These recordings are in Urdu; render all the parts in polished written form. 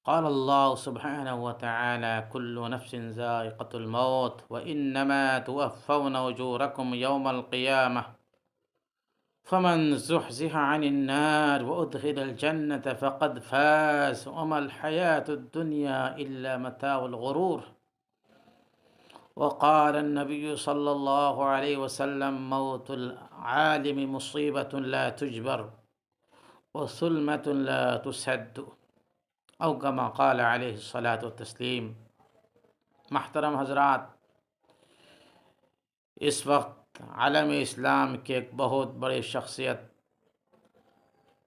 قال الله سبحانه وتعالى: كل نفس ذائقة الموت وإنما توفون أجوركم يوم القيامة فمن زحزح عن النار وأدخل الجنة فقد فاز وما الحياة الدنيا إلا متاع الغرور. وقال النبي صلى الله عليه وسلم: موت العالم مصيبة لا تجبر وثلمة لا تسد، او كما قال علیہ الصلاۃ والتسلیم۔ محترم حضرات، اس وقت عالم اسلام کے ایک بہت بڑی شخصیت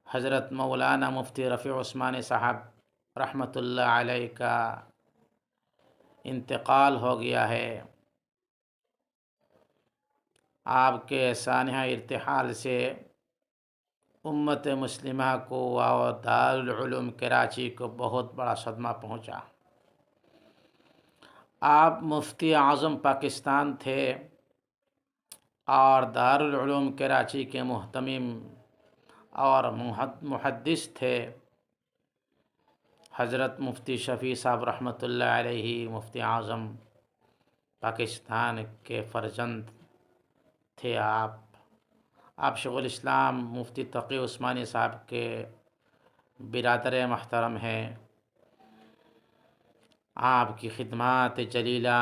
حضرت مولانا مفتی رفیع عثمانی صاحب رحمۃ اللہ علیہ کا انتقال ہو گیا ہے۔ آپ کے سانحہ ارتحال سے امت مسلمہ کو اور دارالعلوم کراچی کو بہت بڑا صدمہ پہنچا۔ آپ مفتی اعظم پاکستان تھے اور دارالعلوم کراچی کے محتمم اور محدث تھے۔ حضرت مفتی شفیع صاحب رحمۃ اللہ علیہ مفتی اعظم پاکستان کے فرزند تھے۔ آپ شیخ الاسلام مفتی تقی عثمانی صاحب کے برادر محترم ہیں۔ آپ کی خدمات جلیلہ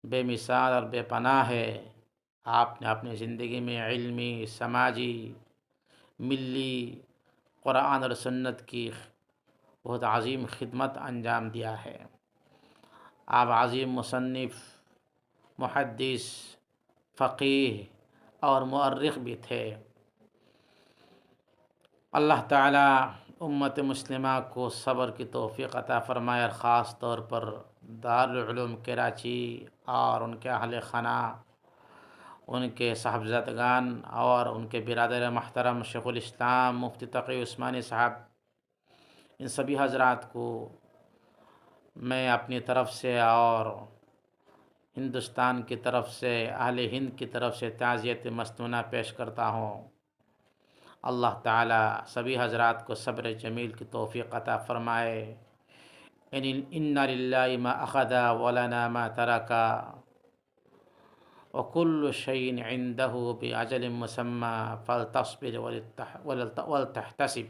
بے مثال اور بے پناہ ہے۔ آپ نے اپنی زندگی میں علمی، سماجی، ملی، قرآن اور سنت کی بہت عظیم خدمت انجام دیا ہے۔ آپ عظیم مصنف، محدث، فقیہ اور مؤرخ بھی تھے۔ اللہ تعالی امت مسلمہ کو صبر کی توفیق عطا فرمائے، اور خاص طور پر دارالعلوم کراچی اور ان کے اہل خانہ، ان کے صاحبزادگان اور ان کے برادر محترم شیخ الاسلام مفتی تقی عثمانی صاحب، ان سبھی حضرات کو میں اپنی طرف سے اور ہندوستان کی طرف سے، اہل ہند کی طرف سے تعزیت مستونہ پیش کرتا ہوں۔ اللہ تعالی سبھی حضرات کو صبر جمیل کی توفیق عطا فرمائے۔ ان للہ ما اخذ ولنا ما ترک وكل شيء عنده بأجل مسمى فلتصبر ولتحتسب۔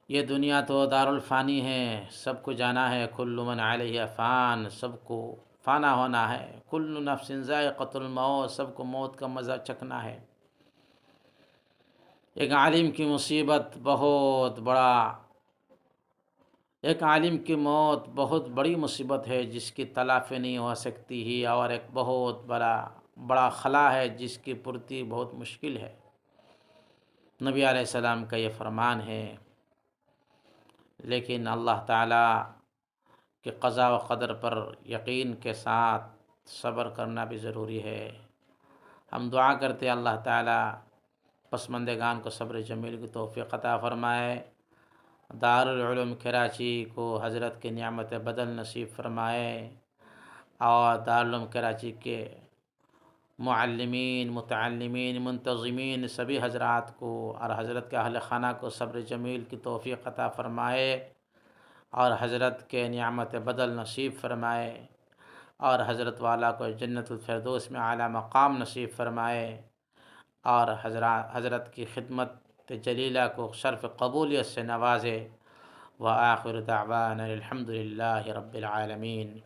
یہ دنیا تو دارالفانی ہے، سب کو جانا ہے۔ کل من علیہ فان، سب کو فانا ہونا ہے۔ کل نفس ذائقۃ الموت، سب کو موت کا مزہ چکھنا ہے۔ ایک عالم کی مصیبت بہت بڑا، ایک عالم کی موت بہت بڑی مصیبت ہے جس کی تلافی نہیں ہو سکتی ہی، اور ایک بہت بڑا خلا ہے جس کی پورتی بہت مشکل ہے۔ نبی علیہ السلام کا یہ فرمان ہے، لیکن اللہ تعالیٰ کے قضاء و قدر پر یقین کے ساتھ صبر کرنا بھی ضروری ہے۔ ہم دعا کرتے اللہ تعالیٰ پسماندگان کو صبر جمیل کی توفیق عطا فرمائے، دارالعلوم کراچی کو حضرت کی نعمت بدل نصیب فرمائے، اور دارالعلوم کراچی کے معلمین، متعلمین، منتظمین سبھی حضرات کو اور حضرت کے اہل خانہ کو صبر جمیل کی توفیق عطا فرمائے، اور حضرت کے نعمت بدل نصیب فرمائے، اور حضرت والا کو جنت الفردوس میں اعلیٰ مقام نصیب فرمائے، اور حضرت کی خدمت جلیلہ کو شرف قبولیت سے نوازے۔ وآخر دعوانا الحمد للہ رب العالمین۔